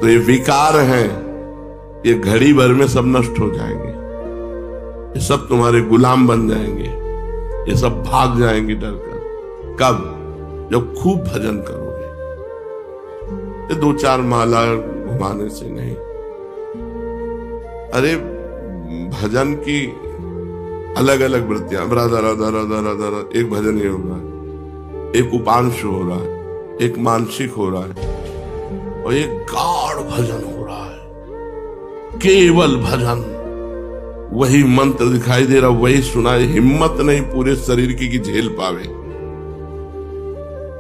तो ये विकार हैं, ये घड़ी भर में सब नष्ट हो जाएंगे, ये सब तुम्हारे गुलाम बन जाएंगे, ये सब भाग जाएंगे डर कर। कब? जब खूब भजन करोगे। ये 2-4 माला घुमाने से नहीं। अरे भजन की अलग अलग वृत्तियां, राधा राधा राधा राधा राधा, एक भजन ये हो रहा है, एक उपांशु हो रहा है, एक मानसिक हो रहा है, और एक गाढ़ भजन हो रहा है, केवल भजन। वही मंत्र दिखाई दे रहा, वही सुनाई, हिम्मत नहीं पूरे शरीर की कि झेल पावे।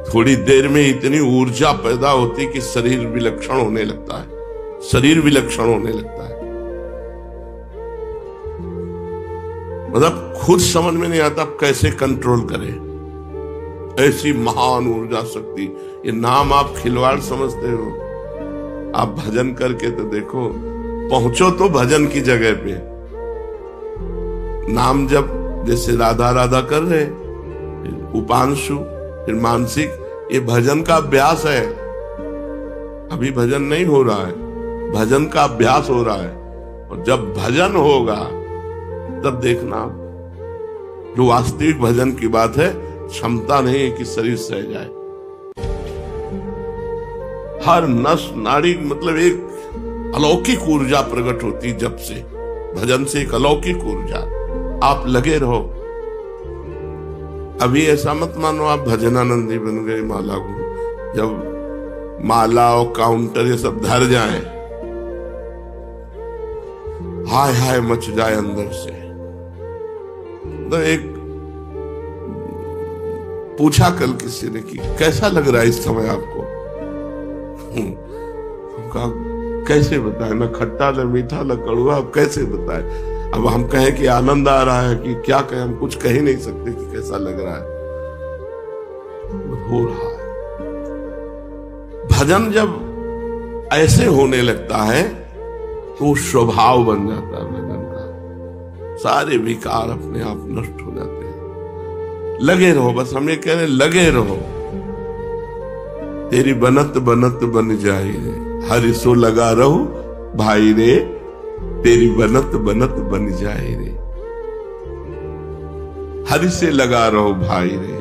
थोड़ी देर में इतनी ऊर्जा पैदा होती कि शरीर विलक्षण होने लगता है, शरीर विलक्षण होने लगता है। मतलब खुद समझ में नहीं आता कैसे कंट्रोल करें ऐसी महान ऊर्जा शक्ति। ये नाम आप खिलवाड़ समझते हो, आप भजन करके तो देखो, पहुंचो तो भजन की जगह पे। नाम जब जैसे राधा राधा कर रहे, उपांशु, फिर मानसिक, ये भजन का अभ्यास है। अभी भजन नहीं हो रहा है, भजन का अभ्यास हो रहा है। और जब भजन होगा तब देखना, जो वास्तविक भजन की बात है, क्षमता नहीं है कि शरीर सह जाए। हर नस नाड़ी, मतलब एक अलौकिक ऊर्जा प्रकट होती जब से, भजन से एक अलौकिक ऊर्जा। आप लगे रहो। अभी ऐसा मत मानो आप भजनानंदी बन गए माला को। जब माला और काउंटर ये सब धर जाए, हाय हाय मच जाए अंदर से। तो एक पूछा कल किसी ने कि कैसा लग रहा है इस समय आपको? कहा कैसे बताए, न खट्टा न मीठा न कड़वा, अब कैसे बताए? अब हम कहें कि आनंद आ रहा है कि क्या कहें, हम कुछ कह ही नहीं सकते कि कैसा लग रहा है। हो रहा है भजन। जब ऐसे होने लगता है तो स्वभाव बन जाता है भजन का, सारे विकार अपने आप नष्ट हो जाते हैं। लगे रहो, बस हम ये कह रहे, लगे रहो। तेरी बनत बनत बन जाए रे, हरि सो लगा रहो भाई रे, तेरी बनत बनत बन जाए रे। हरि से लगा रहो भाई रे,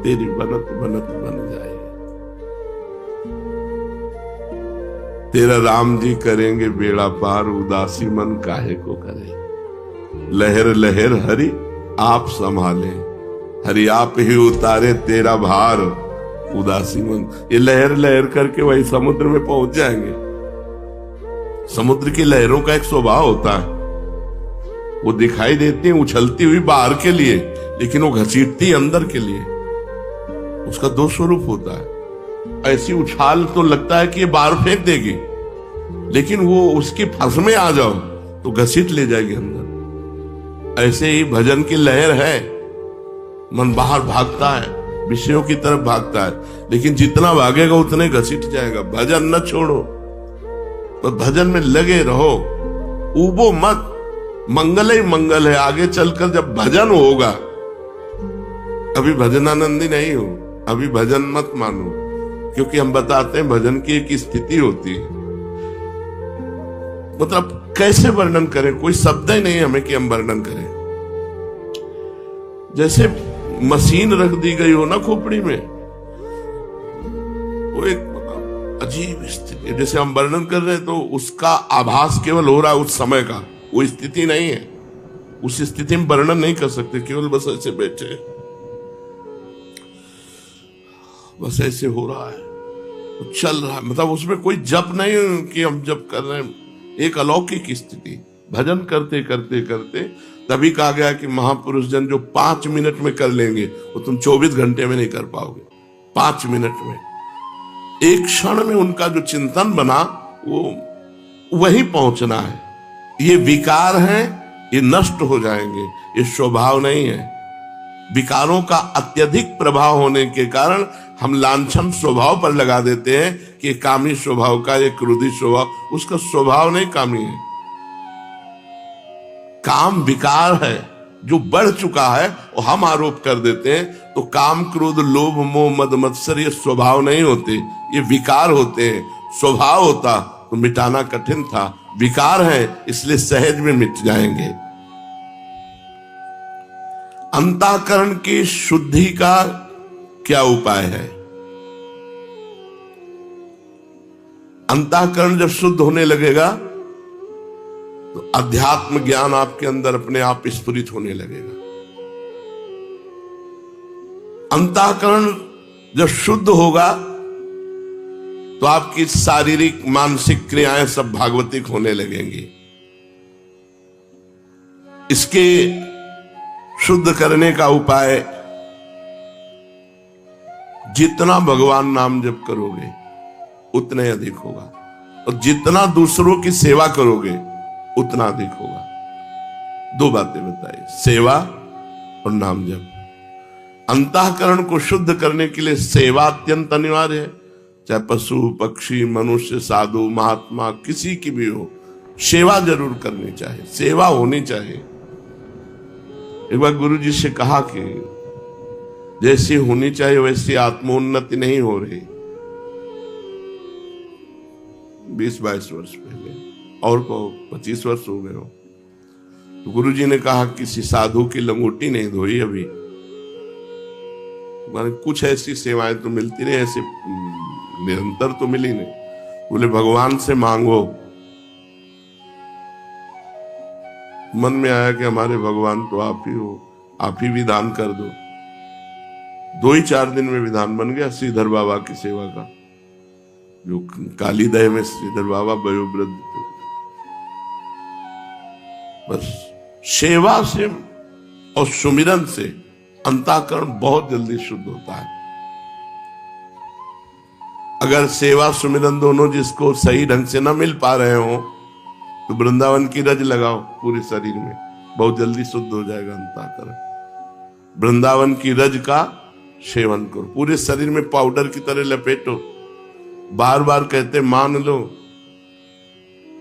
तेरी बनत बनत बन जाए। तेरा राम जी करेंगे बेड़ा पार, उदासी मन काहे को करे। लहर लहर हरि आप संभाले, हरि आप ही उतारे तेरा भार, उदासी मन। ये लहर लहर करके वही समुद्र में पहुंच जाएंगे। समुद्र की लहरों का एक स्वभाव होता है, वो दिखाई देती है उछलती हुई बाहर के लिए, लेकिन वो घसीटती अंदर के लिए। उसका 2 स्वरूप होता है। ऐसी उछाल तो लगता है कि ये बाहर फेंक देगी, लेकिन वो उसकी फंस में आ जाओ तो घसीट ले जाएगी अंदर। ऐसे ही भजन की लहर है, मन बाहर भागता है, विषयों की तरफ भागता है, लेकिन जितना भागेगा उतने घसीट जाएगा। भजन न छोड़ो, तो भजन में लगे रहो, ऊबो मत। मंगल ही मंगल है, आगे चलकर जब भजन होगा। अभी भजनानंदी नहीं हो, अभी भजन मत मानो, क्योंकि हम बताते हैं भजन की एक स्थिति होती है। मतलब कैसे वर्णन करें, कोई शब्द ही नहीं हमें कि हम वर्णन करें। जैसे मशीन रख दी गई हो ना खोपड़ी में, वो एक मतलब अजीब स्थिति, जैसे हम वर्णन कर रहे हैं तो उसका आभास केवल हो रहा है उस समय का, वो स्थिति नहीं है। उस स्थिति में वर्णन नहीं कर सकते, केवल बस ऐसे बैठे, बस ऐसे हो रहा है, चल रहा है। मतलब उसमें कोई जप नहीं कि हम जप कर रहे हैं, एक अलौकिक स्थिति। भजन करते करते करते तभी कहा गया कि महापुरुष जन जो 5 मिनट में कर लेंगे वो तुम 24 घंटे में नहीं कर पाओगे। 5 मिनट में, एक क्षण में उनका जो चिंतन बना वो वही पहुंचना है। ये विकार हैं, ये नष्ट हो जाएंगे, ये स्वभाव नहीं है। विकारों का अत्यधिक प्रभाव होने के कारण हम लांछन स्वभाव पर लगा देते हैं कि कामी स्वभाव का, ये क्रोधी स्वभाव, उसका स्वभाव नहीं कामी है। काम विकार है जो बढ़ चुका है, और हम आरोप कर देते हैं। तो काम क्रोध लोभ मोह मद मत्सर ये स्वभाव नहीं होते, ये विकार होते हैं। स्वभाव होता तो मिटाना कठिन था, विकार है इसलिए सहज में मिट जाएंगे। अंतःकरण की शुद्धि का क्या उपाय है? अंतःकरण जब शुद्ध होने लगेगा तो अध्यात्म ज्ञान आपके अंदर अपने आप स्फुरित होने लगेगा। अंतःकरण जब शुद्ध होगा तो आपकी शारीरिक मानसिक क्रियाएं सब भागवतिक होने लगेंगी। इसके शुद्ध करने का उपाय, जितना भगवान नाम जप करोगे उतना ही अधिक होगा, और जितना दूसरों की सेवा करोगे उतना अधिक होगा। दो बातें बताई, सेवा और नाम जप। अंतःकरण को शुद्ध करने के लिए सेवा अत्यंत अनिवार्य है। चाहे पशु पक्षी मनुष्य साधु महात्मा किसी की भी हो, सेवा जरूर करनी चाहिए, सेवा होनी चाहिए। एक बार गुरु जी से कहा कि जैसी होनी चाहिए वैसी आत्मोन्नति नहीं हो रही। 20-22 वर्ष पहले, और को 25 वर्ष हो गए हो। तो गुरु जी ने कहा किसी साधु की लंगोटी नहीं धोई अभी, कुछ ऐसी सेवाएं तो मिलती नहीं, ऐसे निरंतर तो मिली नहीं। बोले भगवान से मांगो। मन में आया कि हमारे भगवान तो आप ही हो, आप ही विधान कर दो। 2-4 दिन में विधान बन गया श्रीधर बाबा की सेवा का, जो कालीदह में श्रीधर बाबा वयोवृद्ध थे। बस सेवा से और सुमिरन से अंतःकरण बहुत जल्दी शुद्ध होता है। अगर सेवा सुमिरन दोनों जिसको सही ढंग से ना मिल पा रहे हो तो वृंदावन की रज लगाओ पूरे शरीर में, बहुत जल्दी शुद्ध हो जाएगा अंतःकरण। वृंदावन की रज का सेवन करो, पूरे शरीर में पाउडर की तरह लपेटो। बार बार कहते मान लो,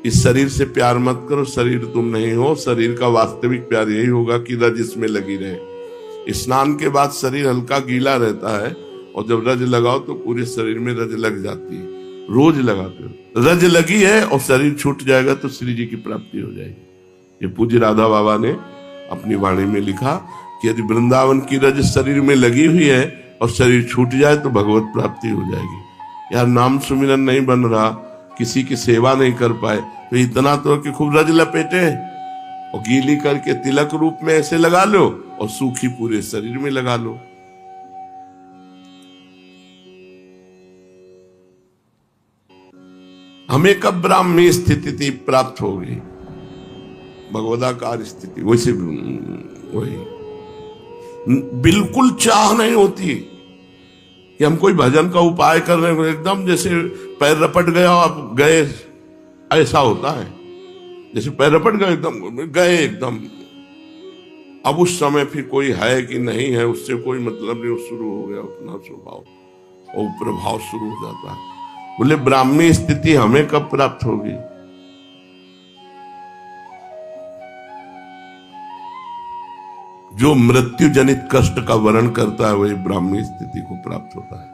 इस शरीर से प्यार मत करो, शरीर तुम नहीं हो। शरीर का वास्तविक प्यार यही होगा कि रज इसमें लगी रहे। स्नान के बाद शरीर हल्का गीला रहता है, और जब रज लगाओ तो पूरे शरीर में रज लग जाती है। रोज लगाते हो, रज लगी है और शरीर छूट जाएगा तो श्री जी की प्राप्ति हो जाएगी। ये पूज्य राधा बाबा ने अपनी वाणी में लिखा कि यदि वृंदावन की रज शरीर में लगी हुई है और शरीर छूट जाए तो भगवत प्राप्ति हो जाएगी। यार नाम सुमिरन नहीं बन रहा, किसी की सेवा नहीं कर पाए, तो इतना तो कि खूब रज लपेटे और गीली करके तिलक रूप में ऐसे लगा लो और सूखी पूरे शरीर में लगा लो। हमें कब ब्राह्मी स्थिति प्राप्त होगी? भगवदाकार स्थिति। वैसे वही बिल्कुल चाह नहीं होती कि हम कोई भजन का उपाय कर रहे हैं, एकदम जैसे पैर रपट गया आप गए, ऐसा होता है। जैसे पैर रपट गए गए एकदम। अब उस समय फिर कोई है कि नहीं है उससे कोई मतलब नहीं, शुरू हो गया अपना स्वभाव और प्रभाव शुरू हो जाता है। बोले ब्राह्मी स्थिति हमें कब प्राप्त होगी? जो मृत्यु जनित कष्ट का वर्णन करता है वही ब्राह्मी स्थिति को प्राप्त होता है।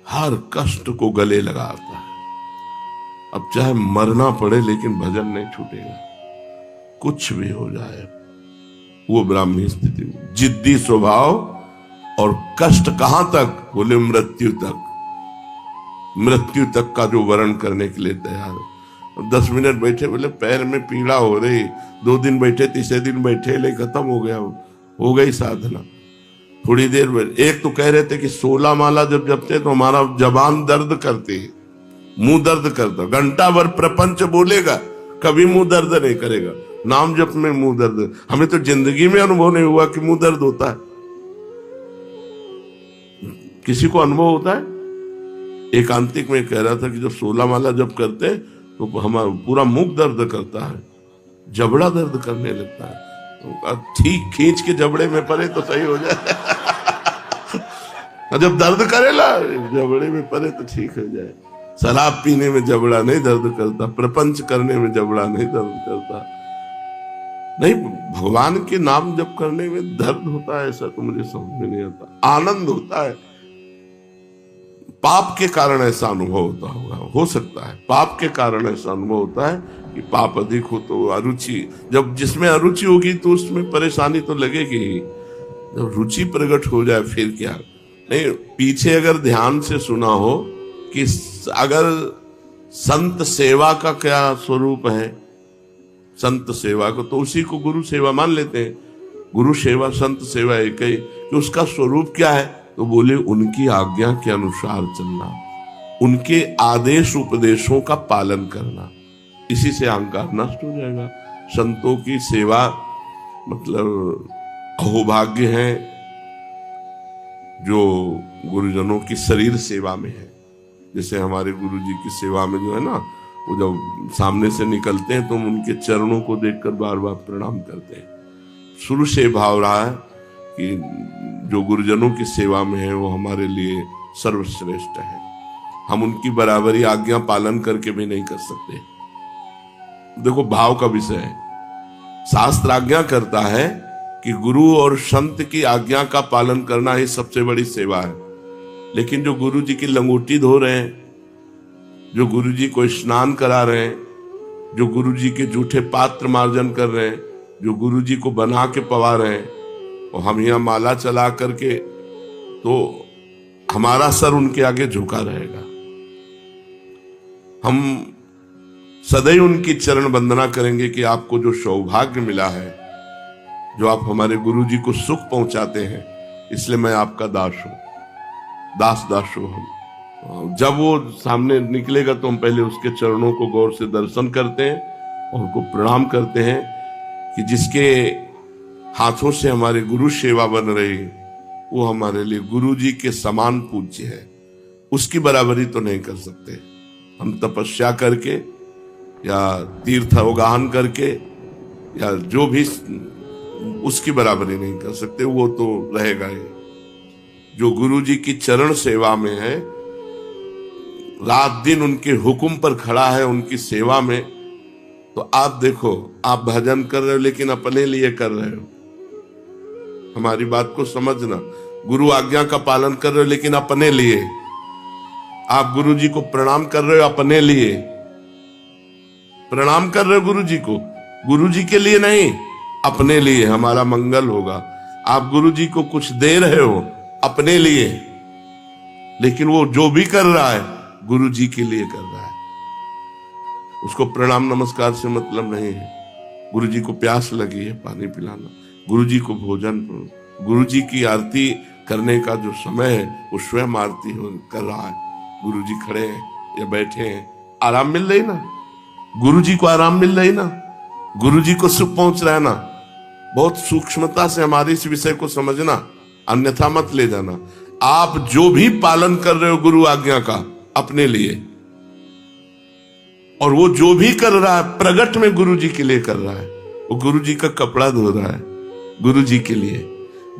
हर कष्ट को गले लगाता है। अब चाहे मरना पड़े लेकिन भजन नहीं छूटेगा, कुछ भी हो जाए। वो ब्राह्मी स्थिति, जिद्दी स्वभाव और कष्ट कहां तक? बोले मृत्यु तक। मृत्यु तक का जो वर्ण करने के लिए तैयार है। 10 मिनट बैठे, बोले पैर में पीड़ा हो रही, 2 दिन बैठे, तीसरे दिन बैठे, ले खत्म हो गया, हो गई साधना। थोड़ी देर एक तो कह रहे थे कि 16 माला जब जपते तो हमारा जबान दर्द करती है, मुंह दर्द करता, घंटा भर प्रपंच बोलेगा, कभी मुंह दर्द नहीं करेगा। नाम जप में मुंह दर्द, हमें तो जिंदगी में अनुभव नहीं हुआ कि मुंह दर्द होता है। किसी को अनुभव होता है? एकांतिक में कह रहा था कि जब 16 माला जब करते तो हमारा पूरा मुख दर्द करता है, जबड़ा दर्द करने लगता है। तो ठीक खींच के जबड़े में पड़े तो सही हो जाए। जब दर्द करेला जबड़े में पड़े तो ठीक हो जाए। शराब पीने में जबड़ा नहीं दर्द करता, प्रपंच करने में जबड़ा नहीं दर्द करता। नहीं, भगवान के नाम जप करने में दर्द होता है ऐसा तो मुझे समझ में नहीं आता। आनंद होता है, पाप के कारण ऐसा अनुभव होता होगा, हो सकता है पाप के कारण ऐसा अनुभव होता है कि पाप अधिक हो तो अरुचि, जब जिसमें अरुचि होगी तो उसमें परेशानी तो लगेगी ही, जब रुचि प्रकट हो जाए फिर क्या। नहीं, पीछे अगर ध्यान से सुना हो कि अगर संत सेवा का क्या स्वरूप है, संत सेवा को तो उसी को गुरु सेवा मान लेते हैं। गुरु सेवा संत सेवा एक ही, कि उसका स्वरूप क्या है, तो बोले उनकी आज्ञा के अनुसार चलना, उनके आदेश उपदेशों का पालन करना, इसी से अहंकार नष्ट हो जाएगा। संतों की सेवा मतलब अहोभाग्य है जो गुरुजनों की शरीर सेवा में है। जैसे हमारे गुरु जी की सेवा में जो है ना, वो जब सामने से निकलते हैं तो हम उनके चरणों को देखकर बार बार प्रणाम करते हैं। शुरू से भाव रहा है कि जो गुरुजनों की सेवा में है वो हमारे लिए सर्वश्रेष्ठ है, हम उनकी बराबरी आज्ञा पालन करके भी नहीं कर सकते। देखो भाव का विषय है, शास्त्र आज्ञा करता है कि गुरु और संत की आज्ञा का पालन करना ही सबसे बड़ी सेवा है, लेकिन जो गुरु जी की लंगोटी धो रहे हैं, जो गुरु जी को स्नान करा रहे हैं, जो गुरु जी के जूठे पात्र मार्जन कर रहे हैं, जो गुरु जी को बना के पवा रहे हैं, और हम यहाँ माला चला करके, तो हमारा सर उनके आगे झुका रहेगा। हम सदैव उनकी चरण वंदना करेंगे कि आपको जो सौभाग्य मिला है, जो आप हमारे गुरु जी को सुख पहुंचाते हैं, इसलिए मैं आपका दास हूं, दास हूं हम। जब वो सामने निकलेगा तो हम पहले उसके चरणों को गौर से दर्शन करते हैं और उनको प्रणाम करते हैं कि जिसके हाथों से हमारे गुरु सेवा बन रही, वो हमारे लिए गुरु जी के समान पूज्य है। उसकी बराबरी तो नहीं कर सकते हम, तपस्या करके या तीर्थ अवगाहन करके या जो भी, उसकी बराबरी नहीं कर सकते, वो तो रहेगा ही। जो गुरु जी की चरण सेवा में है, रात दिन उनके हुक्म पर खड़ा है, उनकी सेवा में, तो आप देखो, आप भजन कर रहे हो लेकिन अपने लिए कर रहे हो। हमारी बात को समझना, गुरु आज्ञा का पालन कर रहे हो लेकिन अपने लिए। आप गुरु जी को प्रणाम कर रहे हो अपने लिए, प्रणाम कर रहे हो गुरु जी को, गुरु जी के लिए नहीं, अपने लिए, हमारा मंगल होगा। आप गुरु जी को कुछ दे रहे हो अपने लिए, लेकिन वो जो भी कर रहा है गुरु जी के लिए कर रहा है, उसको प्रणाम नमस्कार से मतलब नहीं है। गुरु जी को प्यास लगी है, पानी पिलाना, गुरु जी को भोजन, गुरु जी की आरती करने का जो समय है वो स्वयं आरती कर रहा है। गुरु जी खड़े हैं या बैठे हैं, आराम मिल रही ना, गुरु जी को आराम मिल रही ना, गुरु जी को सुख पहुंच रहा है ना। बहुत सूक्ष्मता से हमारे इस विषय को समझना, अन्यथा मत ले जाना। आप जो भी पालन कर रहे हो गुरु आज्ञा का अपने लिए, और वो जो भी कर रहा है प्रगट में गुरु जी के लिए कर रहा है। वो गुरु जी का कपड़ा धो रहा है गुरु जी के लिए,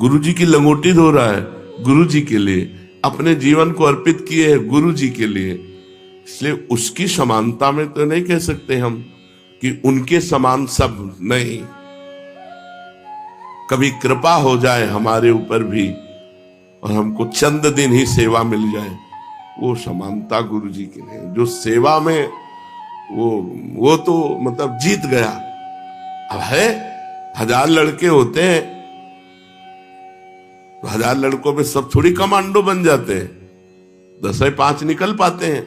गुरु जी की लंगोटी धो रहा है गुरु जी के लिए, अपने जीवन को अर्पित किए है गुरु जी के लिए। इसलिए उसकी समानता में तो नहीं कह सकते हम कि उनके समान सब नहीं। कभी कृपा हो जाए हमारे ऊपर भी और हमको चंद दिन ही सेवा मिल जाए, वो समानता गुरु जी की नहीं। जो सेवा में वो तो मतलब जीत गया। अब है 1000 लड़के होते हैं तो 1000 लड़कों में सब थोड़ी कमांडो बन जाते हैं, 10-5 निकल पाते हैं।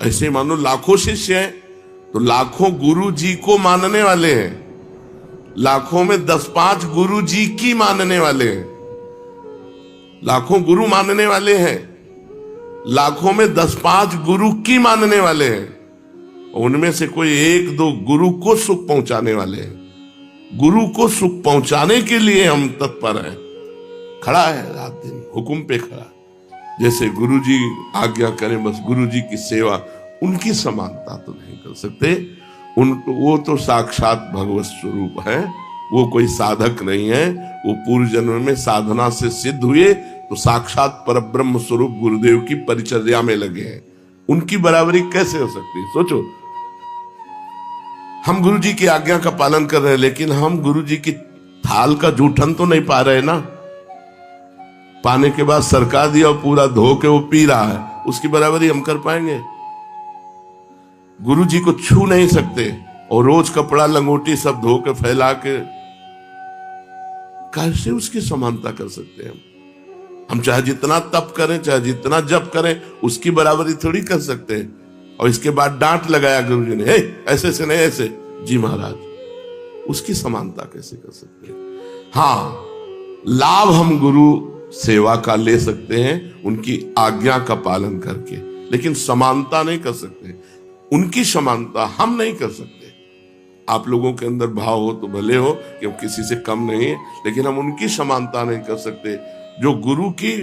ऐसे मानो लाखों शिष्य हैं तो लाखों गुरु जी को मानने वाले हैं, लाखों में 10-5 गुरु जी की मानने वाले हैं। लाखों गुरु मानने वाले हैं, लाखों में 10-5 गुरु की मानने वाले हैं, उनमें से कोई 1-2 गुरु को सुख पहुंचाने वाले हैं। गुरु को सुख पहुंचाने के लिए हम तत्पर हैं। खड़ा है रात दिन हुक्म पे खड़ा, जैसे गुरु जी आज्ञा करें बस गुरु जी की सेवा। उनकी समानता तो नहीं कर सकते, उनको वो तो साक्षात भगवत स्वरूप है, वो कोई साधक नहीं है। वो पूर्व जन्म में साधना से सिद्ध हुए तो साक्षात परब्रह्म स्वरूप गुरुदेव की परिचर्या में लगे हैं। उनकी बराबरी कैसे हो सकती है? सोचो, हम गुरु जी की आज्ञा का पालन कर रहे हैं लेकिन हम गुरु जी की थाल का जूठन तो नहीं पा रहे ना। पाने के बाद सरका दिया और पूरा धो के वो पी रहा है, उसकी बराबरी हम कर पाएंगे? गुरु जी को छू नहीं सकते और रोज कपड़ा लंगोटी सब धो के फैला के कैसे उसकी समानता कर सकते हैं? हम चाहे जितना तप करें, चाहे जितना जप करें, उसकी बराबरी थोड़ी कर सकते हैं। और इसके बाद डांट लगाया गुरु जी ने, हे ऐसे से नहीं ऐसे। जी महाराज, उसकी समानता कैसे कर सकते हैं? हाँ, लाभ हम गुरु सेवा का ले सकते हैं उनकी आज्ञा का पालन करके, लेकिन समानता नहीं कर सकते। उनकी समानता हम नहीं कर सकते। आप लोगों के अंदर भाव हो तो भले हो कि हम किसी से कम नहीं है, लेकिन हम उनकी समानता नहीं कर सकते जो गुरु की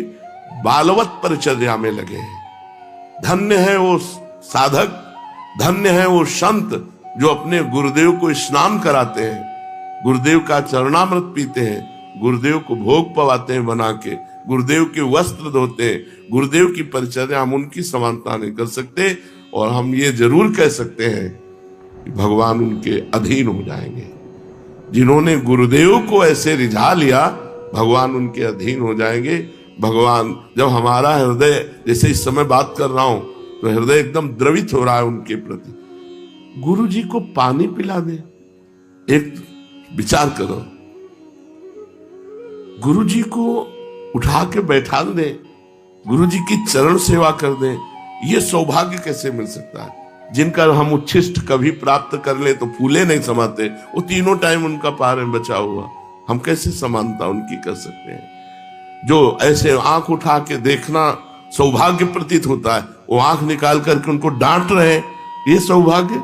बालवत परिचर्या में लगे हैं। धन्य है वो साधक, धन्य है वो संत जो अपने गुरुदेव को स्नान कराते हैं, गुरुदेव का चरणामृत पीते हैं, गुरुदेव को भोग पवाते हैं बना के, गुरुदेव के वस्त्र धोते हैं। गुरुदेव की परिचर्या हम उनकी समानता नहीं कर सकते। और हम ये जरूर कह सकते हैं कि भगवान उनके अधीन हो जाएंगे। जिन्होंने गुरुदेव को ऐसे रिझा लिया, भगवान उनके अधीन हो जाएंगे। भगवान, जब हमारा हृदय, जैसे इस समय बात कर रहा हूं तो हृदय एकदम द्रवित हो रहा है उनके प्रति, गुरु जी को पानी पिला दे। एक विचार करो, गुरु जी को उठा के बैठा दे, गुरु जी की चरण सेवा कर दे। ये सौभाग्य कैसे मिल सकता है? जिनका हम उच्छिष्ट कभी प्राप्त कर ले तो फूले नहीं समाते, वो तीनों टाइम उनका पार में बचा हुआ, हम कैसे समानता उनकी कर सकते हैं? जो ऐसे आंख उठा के देखना सौभाग्य प्रतीत होता है, वो आंख निकाल करके उनको डांट रहे हैं, ये सौभाग्य?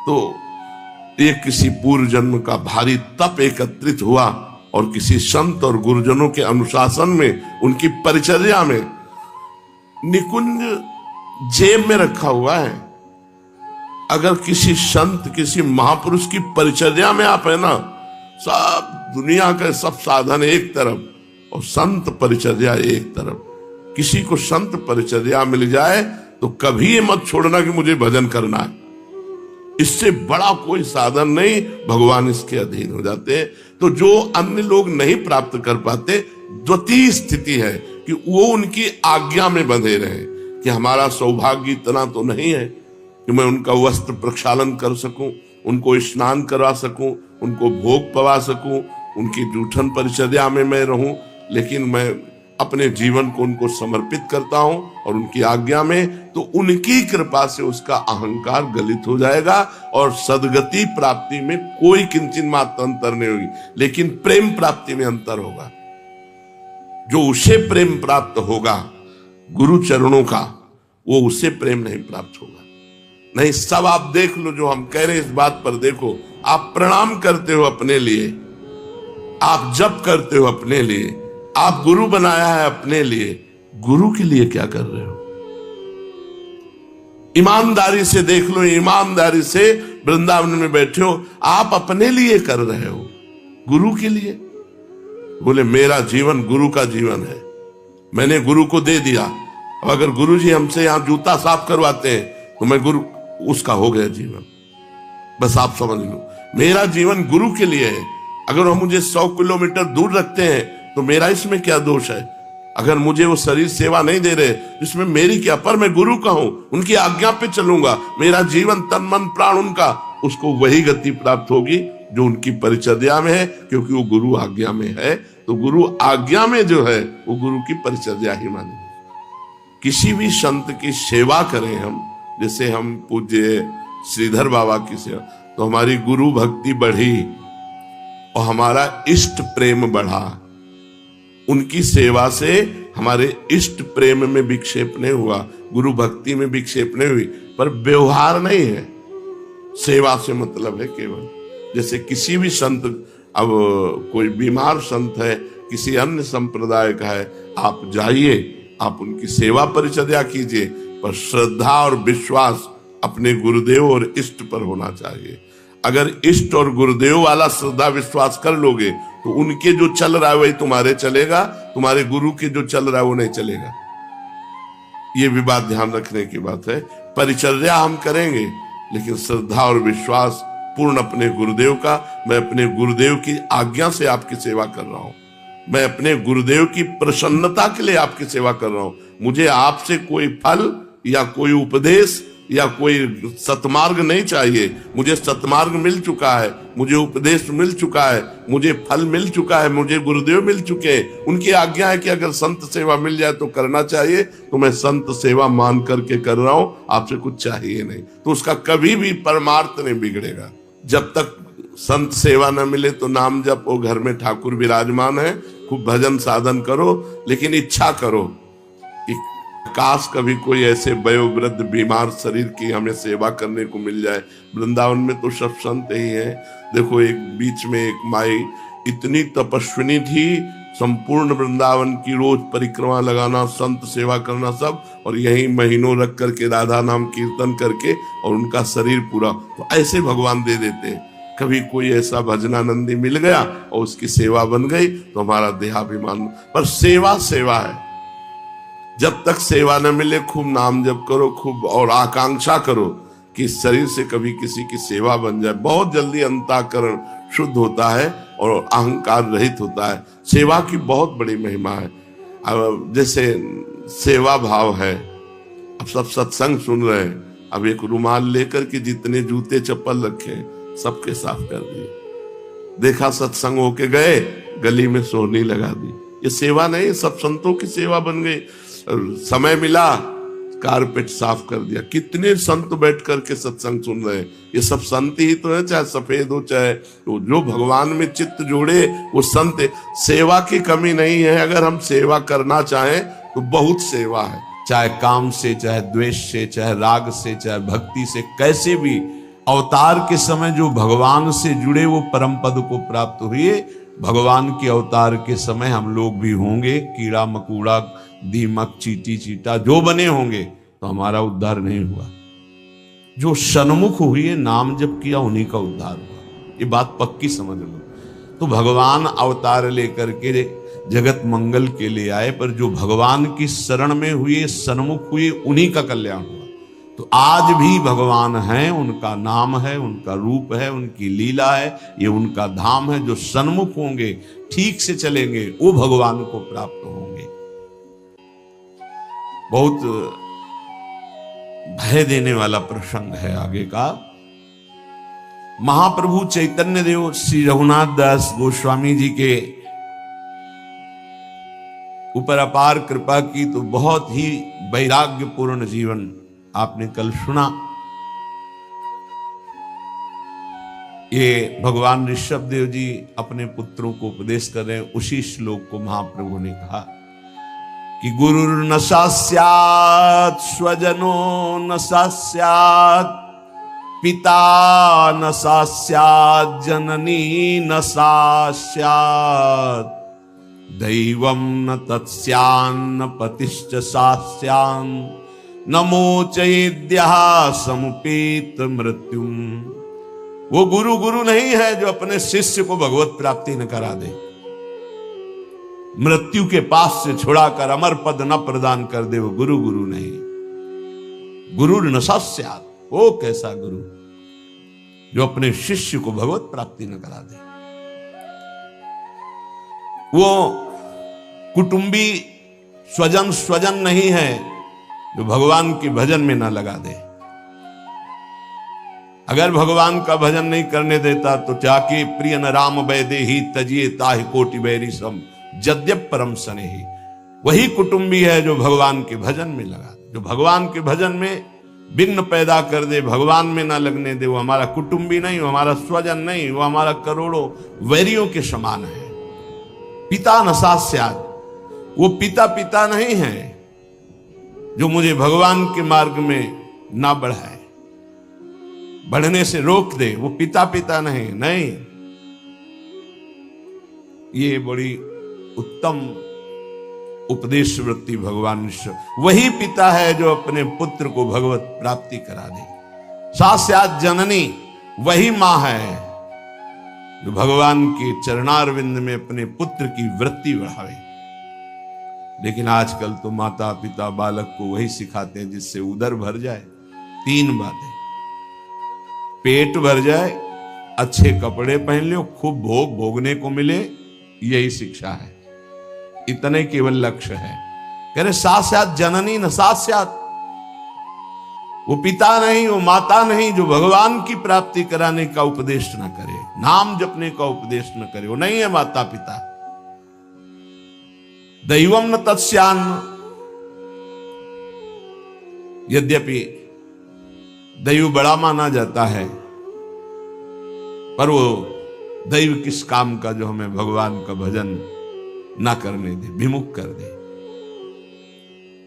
तो ये किसी पूर्व जन्म का भारी तप एकत्रित हुआ और किसी संत और गुरुजनों के अनुशासन में, उनकी परिचर्या में, निकुंज जेब में रखा हुआ है। अगर किसी संत, किसी महापुरुष की परिचर्या में आप है ना, सब दुनिया के सब साधन एक तरफ और संत परिचर्या एक तरफ। किसी को संत परिचर्या मिल जाए तो कभी ये मत छोड़ना कि मुझे भजन करना है। इससे बड़ा कोई साधन नहीं, भगवान इसके अधीन हो जाते हैं। तो जो अन्य लोग नहीं प्राप्त कर पाते, द्वितीय स्थिति है कि वो उनकी आज्ञा में बंधे रहे। कि हमारा सौभाग्य इतना तो नहीं है कि मैं उनका वस्त्र प्रक्षालन कर सकूं, उनको स्नान करवा सकूं, उनको भोग पवा सकूं, उनकी जूठन परिचर्या में मैं रहूं, लेकिन मैं अपने जीवन को उनको समर्पित करता हूं और उनकी आज्ञा में, तो उनकी कृपा से उसका अहंकार गलित हो जाएगा और सदगति प्राप्ति में कोई किंचित मात्र अंतर नहीं होगी, लेकिन प्रेम प्राप्ति में अंतर होगा। जो उसे प्रेम प्राप्त होगा गुरु चरणों का, वो उसे प्रेम नहीं प्राप्त होगा। नहीं, सब आप देख लो, जो हम कह रहे हैं इस बात पर देखो। आप प्रणाम करते हो अपने लिए, आप जप करते हो अपने लिए, आप गुरु बनाया है अपने लिए, गुरु के लिए क्या कर रहे हो? ईमानदारी से देख लो, ईमानदारी से वृंदावन में बैठे हो, आप अपने लिए कर रहे हो, गुरु के लिए? बोले मेरा जीवन गुरु का जीवन है, मैंने गुरु को दे दिया। अब अगर गुरु जी हमसे यहां जूता साफ करवाते हैं तो मैं गुरु, उसका हो गया जीवन। बस आप समझ लो, मेरा जीवन गुरु के लिए है। अगर वो मुझे 100 किलोमीटर दूर रखते हैं तो मेरा इसमें क्या दोष है? अगर मुझे वो शरीर सेवा नहीं दे रहे, इसमें मेरी क्या? पर मैं गुरु का हूं, उनकी आज्ञा पे चलूंगा, मेरा जीवन तन मन प्राण उनका, उसको वही गति प्राप्त होगी जो उनकी परिचर्या में है, क्योंकि वो गुरु आज्ञा में है। तो गुरु आज्ञा में जो है वो गुरु की परिचर्या ही मानी। किसी भी संत की सेवा करें हम, जैसे हम पूज्य श्रीधर बाबा की सेवा, तो हमारी गुरु भक्ति बढ़ी और हमारा इष्ट प्रेम बढ़ा। उनकी सेवा से हमारे इष्ट प्रेम में विक्षेप नहीं हुआ, गुरु भक्ति में विक्षेप नहीं हुई, पर व्यवहार नहीं है। सेवा से मतलब है केवल, जैसे किसी भी संत, अब कोई बीमार संत है, किसी अन्य संप्रदाय का है, आप जाइए, आप उनकी सेवा परिचर्या कीजिए, पर श्रद्धा और विश्वास अपने गुरुदेव और इष्ट पर होना चाहिए। अगर इष्ट और गुरुदेव वाला श्रद्धा विश्वास कर लोगे तो उनके जो चल रहा है वही तुम्हारे चलेगा, तुम्हारे गुरु के जो चल रहा है वो नहीं चलेगा। ये भी बात ध्यान रखने की बात है। परिचर्या हम करेंगे, लेकिन श्रद्धा और विश्वास पूर्ण अपने गुरुदेव का। मैं अपने गुरुदेव की आज्ञा से आपकी सेवा कर रहा हूं, मैं अपने गुरुदेव की प्रसन्नता के लिए आपकी सेवा कर रहा हूं। मुझे आपसे कोई फल या कोई उपदेश या कोई सतमार्ग नहीं चाहिए। मुझे सतमार्ग मिल चुका है, मुझे उपदेश मिल चुका है, मुझे फल मिल चुका है, मुझे गुरुदेव मिल चुके हैं। उनकी आज्ञा है कि अगर संत सेवा मिल जाए तो करना चाहिए, तो मैं संत सेवा मान करके कर रहा हूं, आपसे कुछ चाहिए नहीं। तो उसका कभी भी परमार्थ नहीं बिगड़ेगा। जब तक संत सेवा न मिले तो नाम जप, वो घर में ठाकुर विराजमान है, खूब भजन साधन करो, लेकिन इच्छा करो कि काश कभी कोई ऐसे वयोवृद्ध बीमार शरीर की हमें सेवा करने को मिल जाए। वृंदावन में तो सब संत ही हैं। देखो, एक बीच में एक माई इतनी तपस्विनी थी, संपूर्ण वृंदावन की रोज परिक्रमा लगाना, संत सेवा करना सब, और यही महीनों रख करके राधा नाम कीर्तन करके, और उनका शरीर पूरा। तो ऐसे भगवान दे देते हैं। कभी कोई ऐसा भजनानंदी मिल गया और उसकी सेवा बन गई तो हमारा देहाभिमान। पर सेवा सेवा है। जब तक सेवा न मिले खूब नाम जप करो, खूब, और आकांक्षा करो कि शरीर से कभी किसी की सेवा बन जाए। बहुत जल्दी अंतःकरण शुद्ध होता है और अहंकार रहित होता है। सेवा की बहुत बड़ी महिमा है। अब जैसे सेवा भाव है, अब सब सत्संग सुन रहे हैं, अब एक रुमाल लेकर के जितने जूते चप्पल रखे सबके साफ कर दिए। देखा सत्संग होके गए, गली में सोहनी लगा दी। ये सेवा नहीं, सब संतों की सेवा बन गई। समय मिला, कारपेट साफ कर दिया। कितने संत बैठ करके सत्संग सुन रहे हैं। ये सब संत ही तो है, चाहे सफेद हो चाहे तो, जो भगवान में चित्त जोड़े वो संत। सेवा की कमी नहीं है। अगर हम सेवा करना चाहें तो बहुत सेवा है, चाहे काम से, चाहे द्वेष से, चाहे राग से, चाहे भक्ति से, कैसे भी अवतार के समय जो भगवान से जुड़े वो परम पद को प्राप्त हुए। भगवान के अवतार के समय हम लोग भी होंगे, कीड़ा मकोड़ा, दीमक, चींटी चीटा जो बने होंगे, तो हमारा उद्धार नहीं हुआ। जो सन्मुख हुए, नाम जप किया, उन्हीं का उद्धार हुआ। ये बात पक्की समझ लो। तो भगवान अवतार लेकर के जगत मंगल के लिए आए, पर जो भगवान की शरण में हुए, सन्मुख हुए, उन्हीं का कल्याण हुआ। तो आज भी भगवान हैं, उनका नाम है, उनका रूप है, उनकी लीला है, ये उनका धाम है। जो सन्मुख होंगे, ठीक से चलेंगे, वो भगवान को प्राप्त होंगे। बहुत भय देने वाला प्रसंग है आगे का। महाप्रभु चैतन्य देव श्री रघुनाथ दास गोस्वामी जी के ऊपर अपार कृपा की, तो बहुत ही वैराग्यपूर्ण जीवन आपने कल सुना। ये भगवान ऋषभ देव जी अपने पुत्रों को उपदेश कर रहे हैं। उसी श्लोक को महाप्रभु ने कहा कि गुरुर् न स्यात् स्वजनो न स्यात् पिता न स्यात् जननी न स्यात् दैवं न तत्स्यान्न पतिश्च स्यान् नमोचयेद्यः समुपेत मृत्युम। वो गुरु गुरु नहीं है जो अपने शिष्य को भगवत प्राप्ति न करा दे, मृत्यु के पास से छुड़ाकर अमर पद न प्रदान कर दे। वो गुरु गुरु नहीं। गुरु न स्यात्, वो कैसा गुरु जो अपने शिष्य को भगवत प्राप्ति न करा दे। वो कुटुंबी स्वजन नहीं है जो भगवान के भजन में ना लगा दे। अगर भगवान का भजन नहीं करने देता तो जाके प्रिय न राम वैदे ही तजिए ताहि कोटि बैरी सम जद्यप परम सने ही। वही कुटुंबी है जो भगवान के भजन में लगा दे। जो भगवान के भजन में विघ्न पैदा कर दे, भगवान में ना लगने दे, वो हमारा कुटुंबी नहीं, वो हमारा स्वजन नहीं, वो हमारा करोड़ों वैरियों के समान है। पिता न स्यात्, वो पिता नहीं है जो मुझे भगवान के मार्ग में ना बढ़ाए, बढ़ने से रोक दे। वो पिता नहीं। ये बड़ी उत्तम उपदेश वृत्ति भगवान वही पिता है जो अपने पुत्र को भगवत प्राप्ति करा दे। स्यात् जननी, वही मां है जो भगवान के चरणारविंद में अपने पुत्र की वृत्ति बढ़ावे। लेकिन आजकल तो माता पिता बालक को वही सिखाते हैं जिससे उदर भर जाए। 3 बातें, पेट भर जाए, अच्छे कपड़े पहन लो, खूब भोग भोगने को मिले, यही शिक्षा है। इतने केवल लक्ष्य है। कह रहे साक्षात जननी न साक्षात, वो पिता नहीं, वो माता नहीं जो भगवान की प्राप्ति कराने का उपदेश न करे, नाम जपने का उपदेश न करे, वो नहीं है माता पिता। दैवम न तत्स्यान्न, यद्यपि दैव बड़ा माना जाता है, पर वो दैव किस काम का जो हमें भगवान का भजन ना करने दे, विमुख कर दे।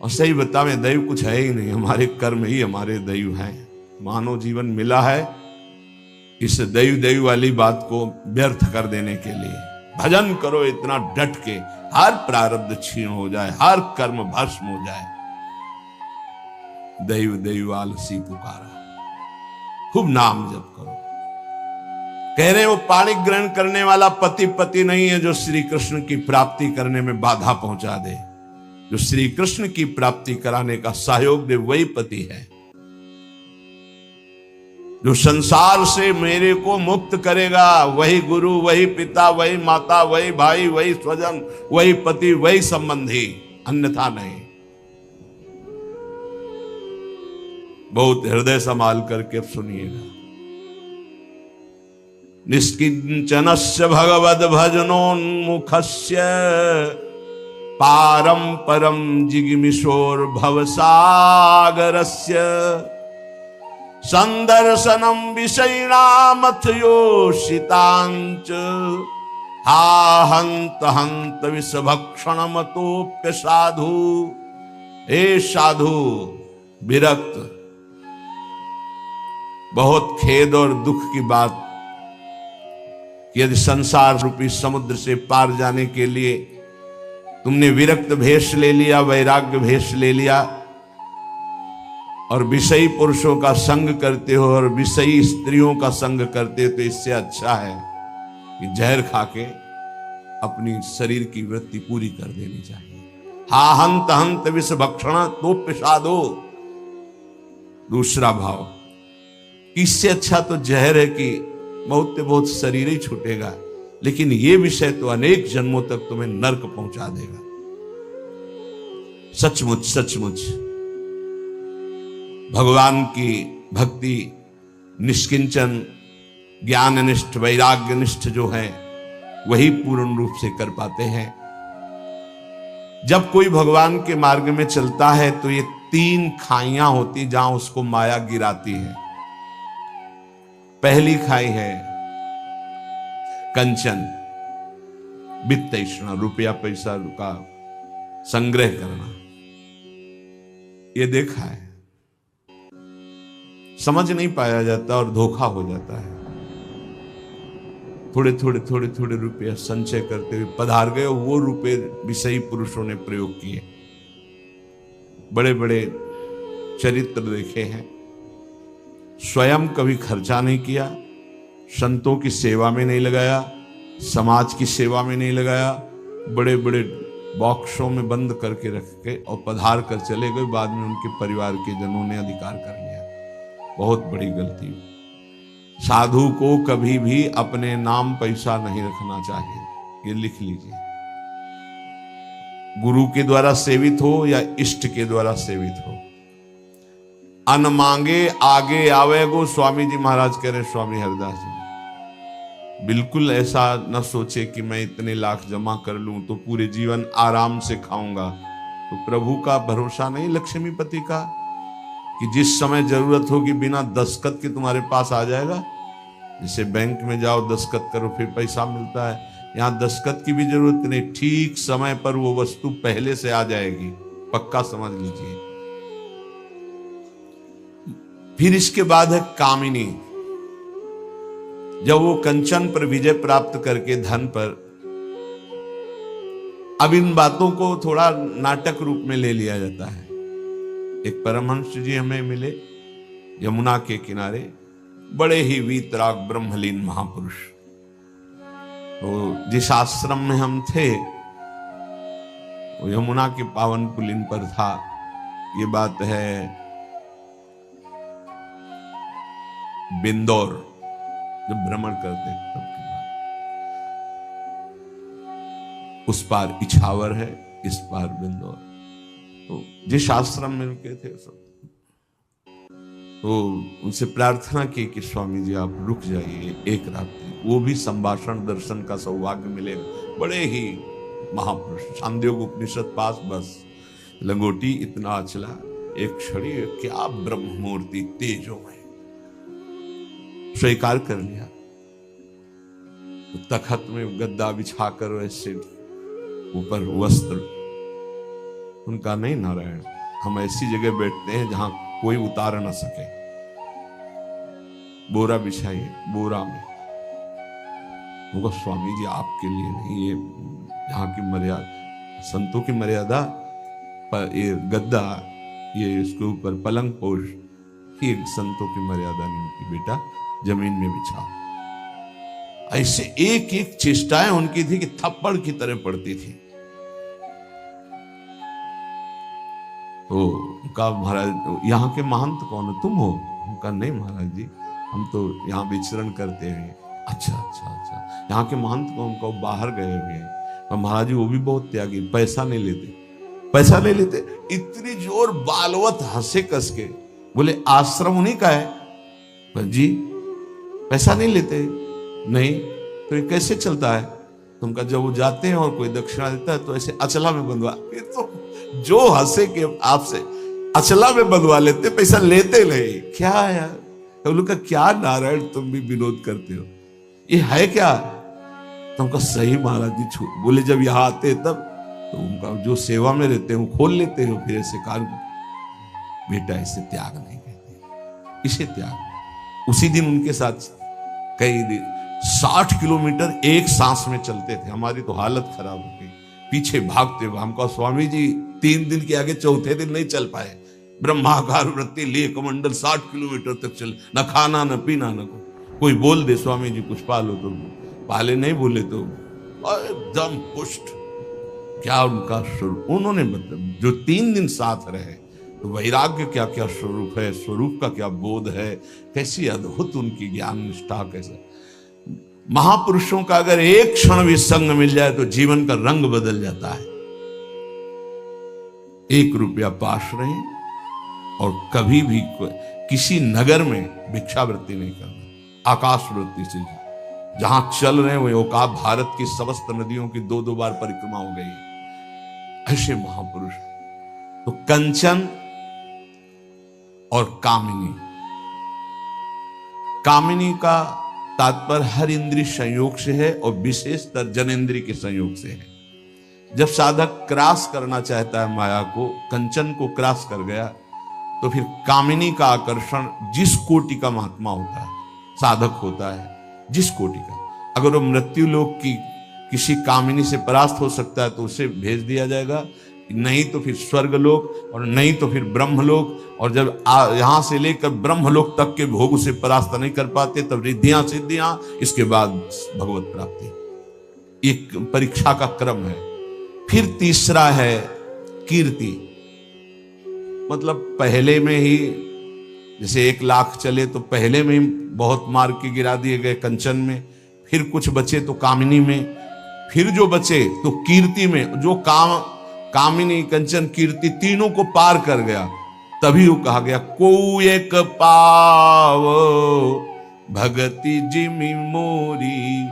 और सही बतावे दैव कुछ है ही नहीं, हमारे कर्म ही हमारे दैव हैं। मानव जीवन मिला है इस दैव दैव वाली बात को व्यर्थ कर देने के लिए। भजन करो इतना डट के, हर प्रारब्ध क्षीण हो जाए, हर कर्म भस्म हो जाए। दैव दैव आलसी पुकारा, खूब नाम जप करो। कह रहे वो पाणी ग्रहण करने वाला पति पति नहीं है जो श्री कृष्ण की प्राप्ति करने में बाधा पहुंचा दे। जो श्री कृष्ण की प्राप्ति कराने का सहयोग दे वही पति है। जो संसार से मेरे को मुक्त करेगा वही गुरु, वही पिता, वही माता, वही भाई, वही स्वजन, वही पति, वही संबंधी, अन्यथा नहीं। बहुत हृदय संभाल करके सुनिएगा। निष्किंचनस्य भगवद भजनोन्मुखस्य पारम परम जिगमिशोर भवसागरस्य संदर्शनम विषयिणामथ योषितांच हा हंत हंत विषभक्षण मतोप्य साधु। हे साधु विरक्त, बहुत खेद और दुख की बात कि यदि संसार रूपी समुद्र से पार जाने के लिए तुमने विरक्त भेष ले लिया, वैराग्य भेष ले लिया और विषयी पुरुषों का संग करते हो और विषयी स्त्रियों का संग करते हो, तो इससे अच्छा है कि जहर खा के अपनी शरीर की वृत्ति पूरी कर देनी चाहिए। हा हंत हंत विष भक्षण तो पिशादो। दूसरा भाव, इससे अच्छा तो जहर है कि बहुत से बहुत शरीर ही छूटेगा, लेकिन ये विषय तो अनेक जन्मों तक तुम्हें नरक पहुंचा देगा। सचमुच सचमुच भगवान की भक्ति निष्किंचन ज्ञाननिष्ठ वैराग्यनिष्ठ जो है वही पूर्ण रूप से कर पाते हैं। जब कोई भगवान के मार्ग में चलता है तो ये 3 खाइयां होती जहां उसको माया गिराती है। पहली खाई है कंचन, वित्त तृष्णा, रुपया पैसा का संग्रह करना। ये देखा है, समझ नहीं पाया जाता और धोखा हो जाता है। थोड़े थोड़े थोड़े थोड़े रुपया संचय करते हुए पधार गए, वो रुपए विषयी पुरुषों ने प्रयोग किए। बड़े बड़े चरित्र देखे हैं, स्वयं कभी खर्चा नहीं किया, संतों की सेवा में नहीं लगाया, समाज की सेवा में नहीं लगाया, बड़े बड़े बॉक्सों में बंद करके रख के और पधार कर चले गए। बाद में उनके परिवार के जनों ने अधिकार कर लिया। बहुत बड़ी गलती। साधु को कभी भी अपने नाम पैसा नहीं रखना चाहिए, ये लिख लीजिए। गुरु के द्वारा सेवित हो या इष्ट के द्वारा सेवित हो, अन मांगे आगे आवे गो। स्वामी जी महाराज कह रहे, स्वामी हरिदास जी, बिल्कुल ऐसा न सोचे कि मैं इतने लाख जमा कर लूं तो पूरे जीवन आराम से खाऊंगा। तो प्रभु का भरोसा नहीं लक्ष्मीपति का कि जिस समय जरूरत होगी बिना दस्तखत के तुम्हारे पास आ जाएगा। जैसे बैंक में जाओ दस्तखत करो फिर पैसा मिलता है, यहां दस्तखत की भी जरूरत नहीं, ठीक समय पर वो वस्तु पहले से आ जाएगी, पक्का समझ लीजिए। फिर इसके बाद है कामिनी। जब वो कंचन पर विजय प्राप्त करके धन पर, अब इन बातों को थोड़ा नाटक रूप में ले लिया जाता है। एक परमहंस जी हमें मिले यमुना के किनारे, बड़े ही वीतराग ब्रह्मलीन महापुरुष। तो जिस आश्रम में हम थे वो यमुना के पावन पुलिन पर था। ये बात है बिंदौर, जब भ्रमण करते तब की बात। उस पार इछावर है, इस पार बिंदौर। तो जिस आश्रम में रुके थे सब, तो उनसे प्रार्थना की कि स्वामी जी आप रुक जाइए एक रात्रि, वो भी संभाषण दर्शन का सौभाग्य मिलेगा। बड़े ही महापुरुष, छांदोग्य उपनिषद पास, बस लंगोटी इतना अचला, एक क्षणी क्या ब्रह्म मूर्ति तेजोमय, स्वीकार कर लिया। तो तखत में गद्दा बिछाकर वैसे ऊपर वस्त्र, उनका नहीं नारायण, हम ऐसी जगह बैठते हैं जहां कोई उतार ना सके। बोरा बिछाइए, बोरा में। वो स्वामी जी आपके लिए नहीं, ये यहाँ की मर्यादा, संतों की मर्यादा पर ये गद्दा, ये इसके ऊपर पलंग पोष, ये संतों की मर्यादा नहीं होती बेटा, जमीन में बिछाओ। ऐसे एक एक चेष्टाएं उनकी थी कि थप्पड़ की तरह पड़ती थी। तो उनका महाराज यहाँ के महंत कौन है, तुम हो? उनका नहीं महाराज जी, हम तो यहाँ विचरण करते हैं। अच्छा अच्छा अच्छा, यहाँ के महंत कौन? उनको बाहर गए हुए हैं। और महाराज जी वो भी बहुत त्यागी, पैसा नहीं लेते, पैसा नहीं लेते। इतनी जोर बालवत हंसे कस के, बोले आश्रम उन्हीं का है जी, पैसा नहीं लेते। नहीं तो ये कैसे चलता है? तुमका जब वो जाते हैं और कोई दक्षिणा देता है तो ऐसे अचला में बंधवा, फिर तो जो हंसे कि आपसे अचला में बंधवा लेते, पैसा लेते नहीं। क्या यार, तो लोग का क्या नारायण तुम भी विनोद करते हो, ये है क्या? तुमका सही महाराज जी छूट। बोले जब यहाँ आते तब तो उनका जो सेवा में रहते हैं वो खोल लेते हो, फिर ऐसे कार बेटा इसे त्याग नहीं कहते, इसे त्याग। उसी दिन उनके साथ कई दिन 60 किलोमीटर एक सांस में चलते थे। हमारी तो हालत खराब हो गई, पीछे भागते हुए। हमको स्वामी जी 3 दिन के आगे चौथे दिन नहीं चल पाए। ब्रह्माकार वृत्ति लिए कमंडल 60 किलोमीटर तक चले, न खाना न पीना न कोई बोल दे स्वामी जी कुछ पालो तो पाले, नहीं बोले तो एकदम पुष्ट। क्या उनका स्वरूप, उन्होंने मतलब जो 3 दिन साथ रहे, तो वैराग्य क्या क्या स्वरूप है, स्वरूप का क्या बोध है, कैसी अद्भुत उनकी ज्ञान निष्ठा। कैसे महापुरुषों का अगर एक क्षण भी संग मिल जाए तो जीवन का रंग बदल जाता है। 1 रुपया पास रहे और कभी भी किसी नगर में भिक्षावृत्ति नहीं करना, आकाश वृत्ति से जहां चल रहे हैं वो औकात भारत की समस्त नदियों की 2-2 बार परिक्रमा हो गई। ऐसे महापुरुष। तो कंचन और कामिनी, कामिनी का तात्पर्य हर इंद्रिय संयोग से है और विशेषतर जनेन्द्रिय के संयोग से है। जब साधक क्रॉस करना चाहता है माया को, कंचन को क्रॉस कर गया, तो फिर कामिनी का आकर्षण, जिस कोटि का महात्मा होता है, साधक होता है, जिस कोटि का, अगर वो मृत्यु लोक की किसी कामिनी से परास्त हो सकता है तो उसे भेज दिया जाएगा, नहीं तो फिर स्वर्गलोक, और नहीं तो फिर ब्रह्मलोक। और जब यहां से लेकर ब्रह्मलोक तक के भोग उसे परास्त नहीं कर पाते, तब रिद्धियां सिद्धियां, इसके बाद भगवत प्राप्ति। एक परीक्षा का क्रम है। फिर तीसरा है कीर्ति, मतलब पहले में ही जैसे 1 लाख चले तो पहले में ही बहुत मार के गिरा दिए गए कंचन में, फिर कुछ बचे तो कामिनी में, फिर जो बचे तो कीर्ति में। जो कामिनी कंचन कीर्ति तीनों को पार कर गया, तभी वो कहा गया को एक पाव भगति जिमि मोरी,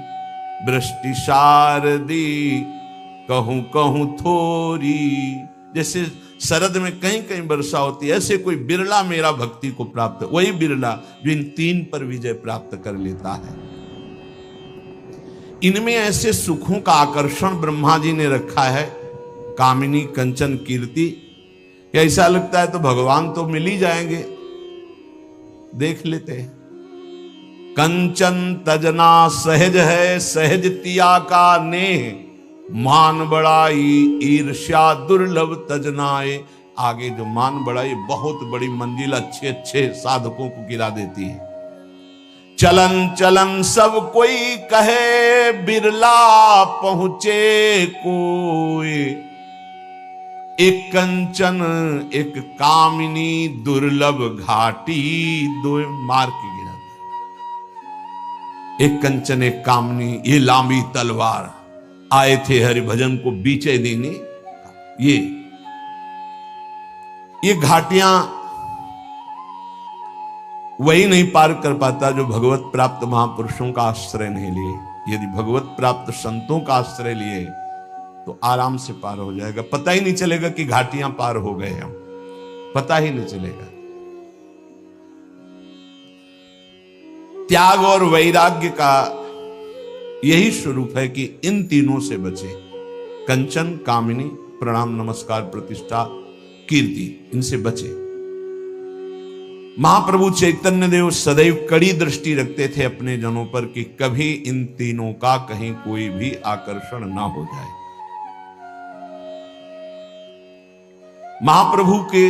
वृष्टि शारदी कहूं कहूं थोरी। जैसे शरद में कहीं कहीं वर्षा होती है, ऐसे कोई बिरला मेरा भक्ति को प्राप्त, वही बिरला जो इन 3 पर विजय प्राप्त कर लेता है। इनमें ऐसे सुखों का आकर्षण ब्रह्मा जी ने रखा है, कामिनी कंचन कीर्ति। ऐसा लगता है तो भगवान तो मिल ही जाएंगे, देख लेते हैं। कंचन तजना सहज है, सहज तिया का नेह, मान बड़ाई ईर्ष्या दुर्लभ तजनाए। आगे जो मान बड़ाई बहुत बड़ी मंजिल अच्छे अच्छे साधकों को गिरा देती है। चलन चलन सब कोई कहे, बिरला पहुंचे कोई। एक कंचन एक कामिनी दुर्लभ घाटी, 2 मार के गिरा दे। एक कंचन एक कामिनी, ये लांबी तलवार, आए थे हरि भजन को बीचे दीने। ये घाटियां वही नहीं पार कर पाता जो भगवत प्राप्त महापुरुषों का आश्रय नहीं लिए। यदि भगवत प्राप्त संतों का आश्रय लिए तो आराम से पार हो जाएगा। पता ही नहीं चलेगा कि घाटियां पार हो गए हम, पता ही नहीं चलेगा। त्याग और वैराग्य का यही स्वरूप है कि इन तीनों से बचे। कंचन, कामिनी, प्रणाम, नमस्कार, प्रतिष्ठा, कीर्ति, इनसे बचे। महाप्रभु चैतन्य देव सदैव कड़ी दृष्टि रखते थे अपने जनों पर कि कभी इन तीनों का कहीं कोई भी आकर्षण ना हो जाए। महाप्रभु के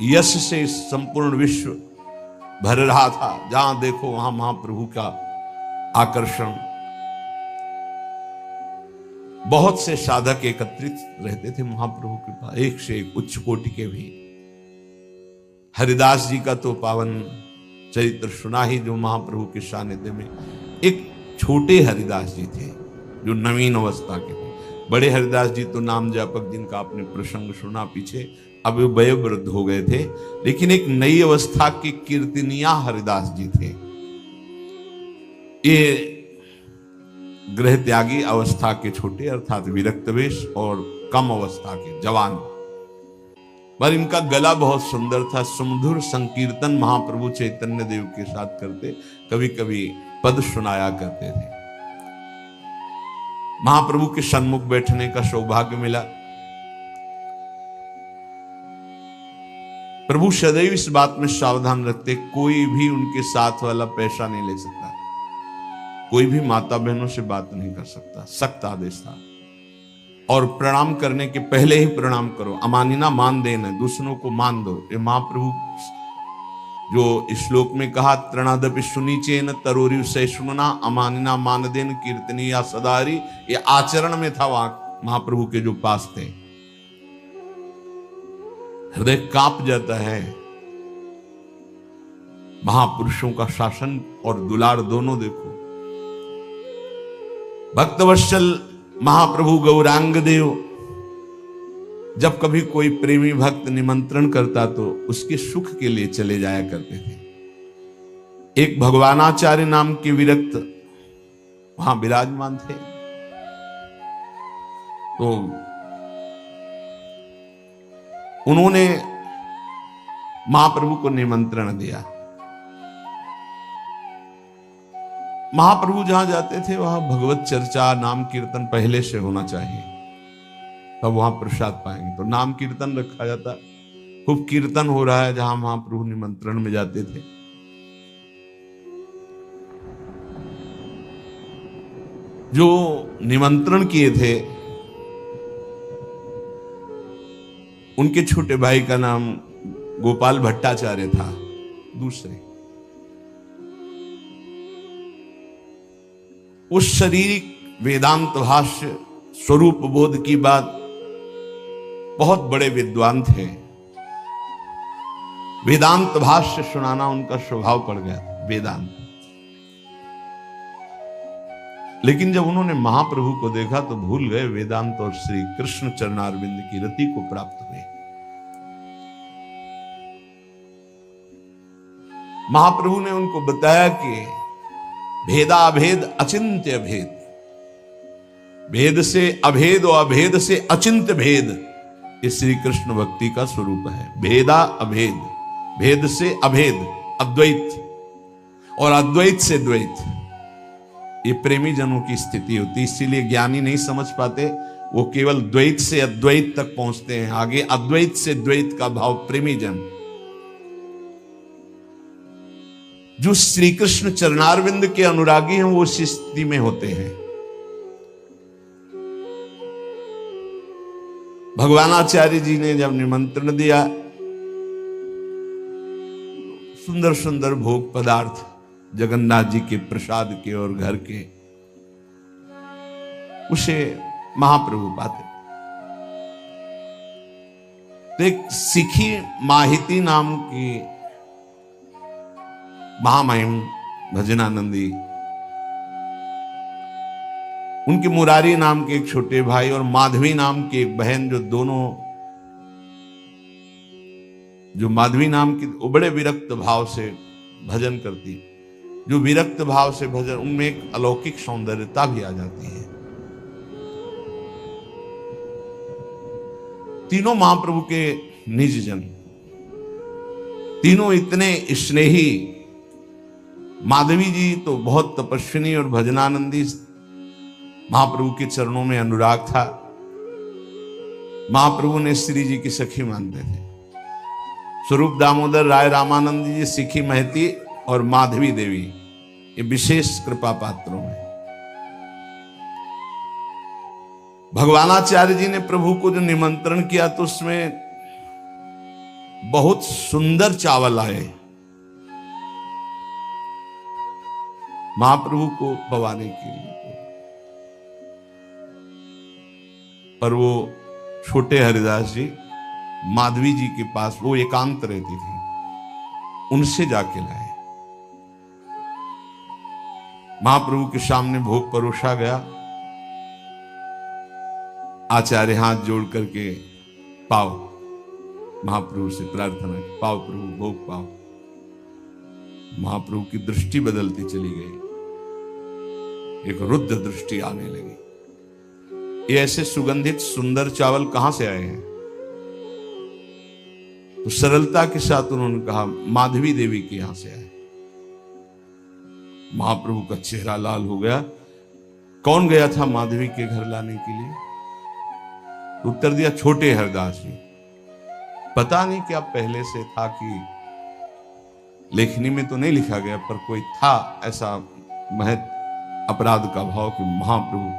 यश से संपूर्ण विश्व भर रहा था। जहां देखो वहां महाप्रभु का आकर्षण। बहुत से साधक एकत्रित रहते थे महाप्रभु के पास, एक से एक उच्च कोटि के भी। हरिदास जी का तो पावन चरित्र सुना ही, जो महाप्रभु के सानिध्य में एक छोटे हरिदास जी थे जो नवीन अवस्था के थे। बड़े हरिदास जी तो नाम जापक, जिनका आपने प्रसंग सुना पीछे, अब वयोवृद्ध हो गए थे, लेकिन एक नई अवस्था के कीर्तनिया हरिदास जी थे। ये गृह त्यागी अवस्था के छोटे, अर्थात विरक्त वेश, और कम अवस्था के जवान। पर इनका गला बहुत सुंदर था। सुमधुर संकीर्तन महाप्रभु चैतन्य देव के साथ करते, कभी कभी पद सुनाया करते थे। महाप्रभु के सन्मुख बैठने का सौभाग्य मिला। प्रभु सदैव इस बात में सावधान रखते, कोई भी उनके साथ वाला पैसा नहीं ले सकता, कोई भी माता बहनों से बात नहीं कर सकता। सख्त आदेश था। और प्रणाम करने के पहले ही प्रणाम करो। अमानिना मान देना, दूसरों को मान दो। ये महाप्रभु जो श्लोक में कहा, तृणादपि सुनीचेन तरोरी सहिष्णुना अमानिना मान देन कीर्तनी या सदारी, ये आचरण में था वहां महाप्रभु के जो पास थे। हृदय कांप जाता है। महापुरुषों का शासन और दुलार दोनों देखो। भक्तवत्सल महाप्रभु गौरांग देव, जब कभी कोई प्रेमी भक्त निमंत्रण करता तो उसके सुख के लिए चले जाया करते थे। एक भगवानाचार्य नाम के विरक्त वहां विराजमान थे, तो उन्होंने महाप्रभु को निमंत्रण दिया। महाप्रभु जहां जाते थे वहां भगवत चर्चा, नाम कीर्तन पहले से होना चाहिए, तब वहां प्रसाद पाएंगे। तो नाम कीर्तन रखा जाता, खूब कीर्तन हो रहा है जहां महाप्रभु निमंत्रण में जाते थे। जो निमंत्रण किए थे उनके छोटे भाई का नाम गोपाल भट्टाचार्य था। दूसरे उस शारीरिक वेदांत भाष्य स्वरूप बोध की बात, बहुत बड़े विद्वान थे। वेदांत भाष्य सुनाना उनका स्वभाव पड़ गया, वेदांत। लेकिन जब उन्होंने महाप्रभु को देखा तो भूल गए वेदांत और श्री कृष्ण चरणारविंद की रति को प्राप्त हुए। महाप्रभु ने उनको बताया कि भेदाभेद अचिंत्य भेद, भेद से अभेद और अभेद से अचिंत्य भेद, ये श्री कृष्ण भक्ति का स्वरूप है। भेदा अभेद, भेद से अभेद, अद्वैत, और अद्वैत से द्वैत, ये प्रेमी जनों की स्थिति होती। इसीलिए ज्ञानी नहीं समझ पाते, वो केवल द्वैत से अद्वैत तक पहुंचते हैं। आगे अद्वैत से द्वैत का भाव प्रेमी जन, जो श्री कृष्ण चरणारविंद के अनुरागी हैं, वो उस स्थिति में होते हैं। भगवानाचार्य जी ने जब निमंत्रण दिया, सुंदर सुंदर भोग पदार्थ जगन्नाथ जी के प्रसाद के और घर के, उसे महाप्रभु पाते। तो एक सिखी माहिती नाम की महामहिम भजनानंदी, उनके मुरारी नाम के एक छोटे भाई और माधवी नाम की एक बहन, जो माधवी नाम की वो बड़े विरक्त भाव से भजन करती, जो विरक्त भाव से भजन, उनमें एक अलौकिक सौंदर्यता भी आ जाती है। तीनों महाप्रभु के निज जन, तीनों इतने स्नेही। माधवी जी तो बहुत तपस्विनी और भजनानंदी, महाप्रभु के चरणों में अनुराग था। महाप्रभु ने श्री जी की सखी मानते थे। स्वरूप दामोदर राय रामानंद जी, सिखी महती और माधवी देवी, ये विशेष कृपा पात्रों में। भगवानाचार्य जी ने प्रभु को जो निमंत्रण किया तो उसमें बहुत सुंदर चावल आए महाप्रभु को पवाने के लिए, पर वो छोटे हरिदास जी माधवी जी के पास, वो एकांत रहती थी, उनसे जाके लाए। महाप्रभु के सामने भोग परोसा गया। आचार्य हाथ जोड़ करके पाओ, महाप्रभु से प्रार्थना, पाओ प्रभु, भोग पाओ। महाप्रभु की दृष्टि बदलती चली गई, एक रुद्र दृष्टि आने लगी। ये ऐसे सुगंधित सुंदर चावल कहां से आए हैं? तो सरलता के साथ उन्होंने कहा, माधवी देवी के यहां से आए। महाप्रभु का चेहरा लाल हो गया। कौन गया था माधवी के घर लाने के लिए? उत्तर दिया, छोटे हरदास जी। पता नहीं क्या पहले से था कि लेखनी में तो नहीं लिखा गया, पर कोई था ऐसा महत अपराध का भाव कि महाप्रभु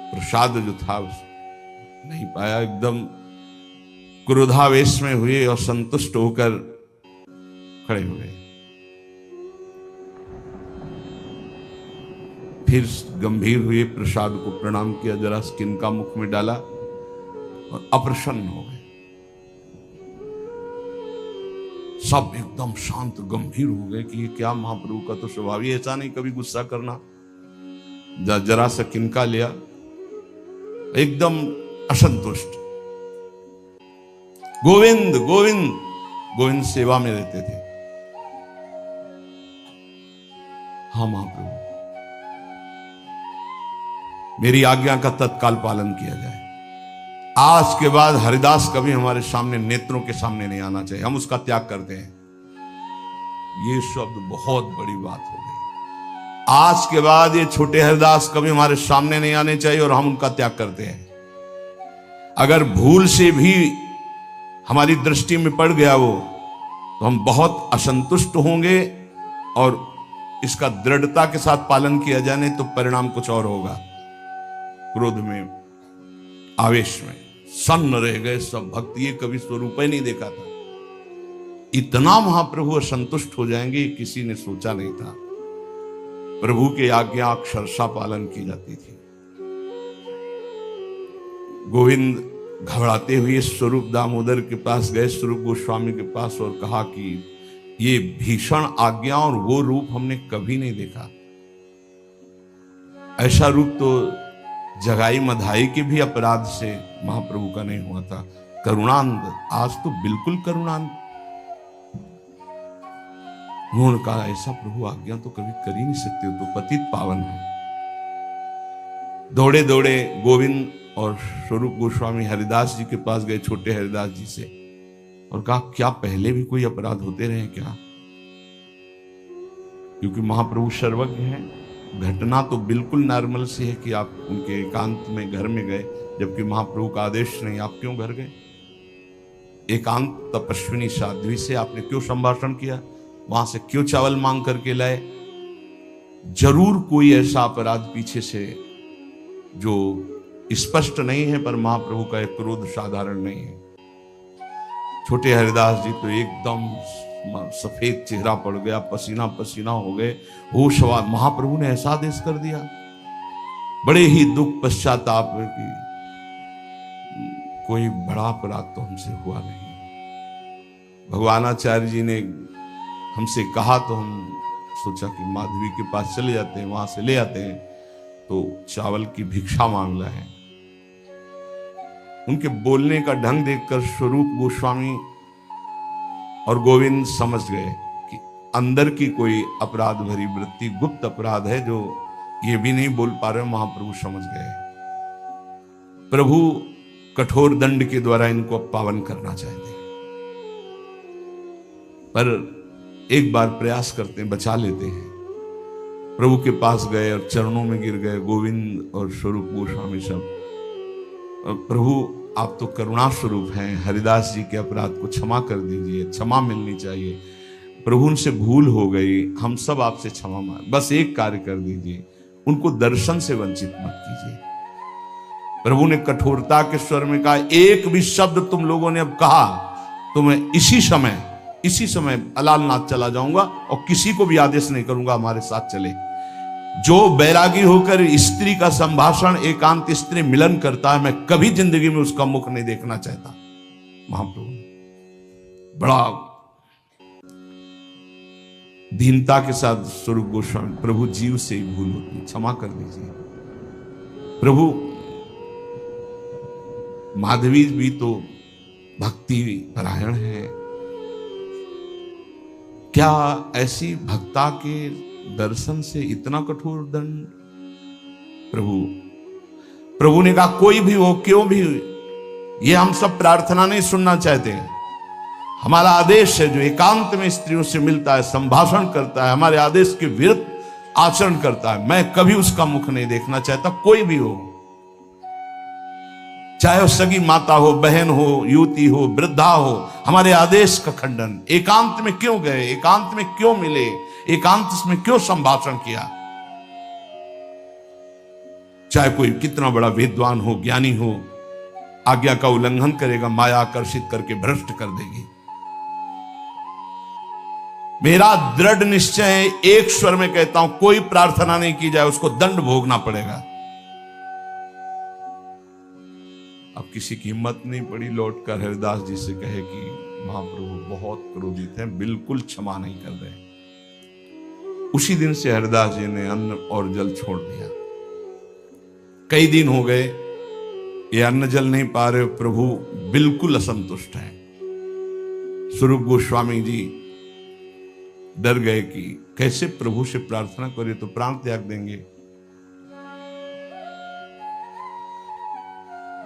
प्रसाद जो था नहीं पाया। एकदम क्रोधावेश में हुए और संतुष्ट होकर खड़े हुए। फिर गंभीर हुए, प्रसाद को प्रणाम किया, जरा किनका मुख में डाला और अप्रसन्न हो गए। सब एकदम शांत गंभीर हो गए कि ये क्या, महाप्रभु का तो स्वभाव ही ऐसा नहीं कभी गुस्सा करना। जरा सा किनका लिया, एकदम असंतुष्ट। गोविंद गोविंद गोविंद सेवा में रहते थे। हाँ महाप्रभु, मेरी आज्ञा का तत्काल पालन किया जाए। आज के बाद हरिदास कभी हमारे सामने, नेत्रों के सामने नहीं आना चाहिए, हम उसका त्याग करते हैं। ये शब्द बहुत बड़ी बात हो गई। आज के बाद ये छोटे हरिदास कभी हमारे सामने नहीं आने चाहिए और हम उनका त्याग करते हैं। अगर भूल से भी हमारी दृष्टि में पड़ गया वो, तो हम बहुत असंतुष्ट होंगे और इसका दृढ़ता के साथ पालन किया जाने तो परिणाम कुछ और होगा। क्रोध में, आवेश में सन्न रह गए सब भक्त। ये कभी स्वरूप ही नहीं देखा था। इतना महाप्रभु असंतुष्ट हो जाएंगे किसी ने सोचा नहीं था। प्रभु के आज्ञा अक्षरशः पालन की जाती थी। गोविंद घबराते हुए स्वरूप दामोदर के पास गए, स्वरूप गोस्वामी के पास, और कहा कि ये भीषण आज्ञा और वो रूप हमने कभी नहीं देखा। ऐसा रूप तो जगाई मधाई के भी अपराध से महाप्रभु का नहीं हुआ था। करुणांध, आज तो बिल्कुल करुणांध। उन्होंने कहा, ऐसा प्रभु आज्ञा तो कभी कर ही नहीं सकते, तो पतित पावन है। दौड़े दौड़े गोविंद और स्वरूप गोस्वामी हरिदास जी के पास गए, छोटे हरिदास जी से, और कहा, क्या पहले भी कोई अपराध होते रहे क्या? क्योंकि महाप्रभु सर्वज्ञ हैं। घटना तो बिल्कुल नॉर्मल सी है कि आप उनके एकांत में घर में गए, जबकि महाप्रभु का आदेश नहीं, आप क्यों घर गए? एकांत तपस्विनी साध्वी से आपने क्यों संभाषण किया? वहां से क्यों चावल मांग करके लाए? जरूर कोई ऐसा अपराध पीछे से जो स्पष्ट नहीं है, पर महाप्रभु का एक क्रोध साधारण नहीं है। छोटे हरिदास जी तो एकदम सफेद चेहरा पड़ गया, पसीना पसीना हो गए, होश हुआ। महाप्रभु ने ऐसा आदेश कर दिया। बड़े ही दुख पश्चाताप की कोई बड़ा अपराध तो हमसे हुआ नहीं। भगवानाचार्य जी ने हमसे कहा तो हम सोचा कि माधवी के पास चले जाते हैं, वहां से ले आते हैं। तो चावल की भिक्षा मांग रहे हैं। उनके बोलने का ढंग देखकर स्वरूप गोस्वामी और गोविंद समझ गए कि अंदर की कोई अपराध भरी वृत्ति, गुप्त अपराध है जो ये भी नहीं बोल पा रहे। महाप्रभु समझ गए, प्रभु कठोर दंड के द्वारा इनको पावन करना चाहते हैं, पर एक बार प्रयास करते हैं, बचा लेते हैं। प्रभु के पास गए और चरणों में गिर गए, गोविंद और स्वरूप गोस्वामी सब। प्रभु आप तो करुणा स्वरूप हैं, हरिदास जी के अपराध को क्षमा कर दीजिए, क्षमा मिलनी चाहिए। प्रभु उनसे भूल हो गई, हम सब आपसे क्षमा मांग, बस एक कार्य कर दीजिए, उनको दर्शन से वंचित मत कीजिए। प्रभु ने कठोरता के स्वर में कहा, एक भी शब्द तुम लोगों ने अब कहा तो मैं इसी समय अलालनाथ चला जाऊंगा और किसी को भी आदेश नहीं करूंगा हमारे साथ चले। जो बैरागी होकर स्त्री का संभाषण, एकांत स्त्री मिलन करता है, मैं कभी जिंदगी में उसका मुख नहीं देखना चाहता। महाप्रभु बड़ा दीनता के साथ स्वरूप गोस्वामी, प्रभु जीव से ही भूल होती, क्षमा कर दीजिए। प्रभु माधवी भी तो भक्ति परायण है, क्या ऐसी भक्ता के दर्शन से इतना कठोर दंड? प्रभु ने कहा, कोई भी हो, क्यों भी हो, ये हम सब प्रार्थना नहीं सुनना चाहते हैं। हमारा आदेश है, जो एकांत में स्त्रियों से मिलता है, संभाषण करता है, हमारे आदेश के विरुद्ध आचरण करता है, मैं कभी उसका मुख नहीं देखना चाहता, कोई भी हो, चाहे वो सगी माता हो, बहन हो, युवती हो, वृद्धा हो, हमारे आदेश का खंडन। एकांत में क्यों गए, एकांत में क्यों मिले, एकांत में क्यों संभाषण किया? चाहे कोई कितना बड़ा विद्वान हो, ज्ञानी हो, आज्ञा का उल्लंघन करेगा, माया आकर्षित करके भ्रष्ट कर देगी। मेरा दृढ़ निश्चय है, एक स्वर में कहता हूं, कोई प्रार्थना नहीं की जाए, उसको दंड भोगना पड़ेगा। अब किसी की हिम्मत नहीं पड़ी लौटकर हरिदास जी से कहे कि महाप्रभु बहुत क्रोधित हैं, बिल्कुल क्षमा नहीं कर रहे। उसी दिन से हरिदास जी ने अन्न और जल छोड़ दिया। कई दिन हो गए, ये अन्न जल नहीं पा रहे, प्रभु बिल्कुल असंतुष्ट हैं। स्वरूप गोस्वामी जी डर गए कि कैसे प्रभु से प्रार्थना करे तो प्राण त्याग देंगे।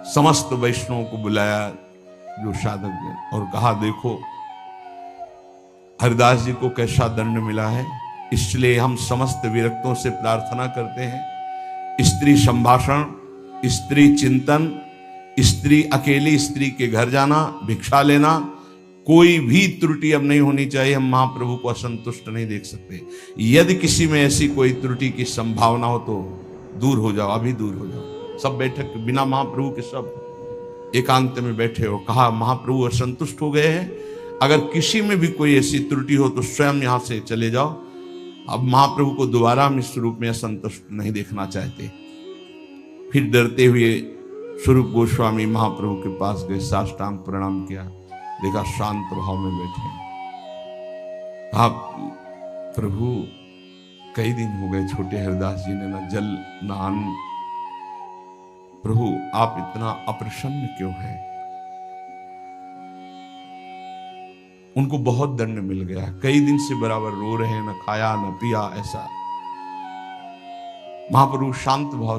समस्त वैष्णवों को बुलाया जो साधक ने, और कहा, देखो हरिदास जी को कैसा दंड मिला है, इसलिए हम समस्त विरक्तों से प्रार्थना करते हैं, स्त्री संभाषण, स्त्री चिंतन, स्त्री अकेली स्त्री के घर जाना, भिक्षा लेना, कोई भी त्रुटि अब नहीं होनी चाहिए। हम महाप्रभु को असंतुष्ट नहीं देख सकते। यदि किसी में ऐसी कोई त्रुटि की संभावना हो तो दूर हो जाओ, अभी दूर हो जाओ। सब बैठक बिना महाप्रभु के सब एकांत में बैठे हो। कहा, महाप्रभु असंतुष्ट हो गए हैं, अगर किसी में भी कोई ऐसी त्रुटि हो तो स्वयं यहां से चले जाओ। अब महाप्रभु को दोबारा हम इस रूप में असंतुष्ट नहीं देखना चाहते। फिर डरते हुए स्वरूप गोस्वामी महाप्रभु के पास गए, साष्टांग प्रणाम किया, देखा शांत भाव में बैठे। आप प्रभु कई दिन हो गए छोटे हरिदास जी ने न जल न अन्न, प्रभु आप इतना अप्रसन्न क्यों हैं? उनको बहुत दंड मिल गया, कई दिन से बराबर रो रहे हैं, न खाया न पिया। ऐसा महाप्रभु शांत भाव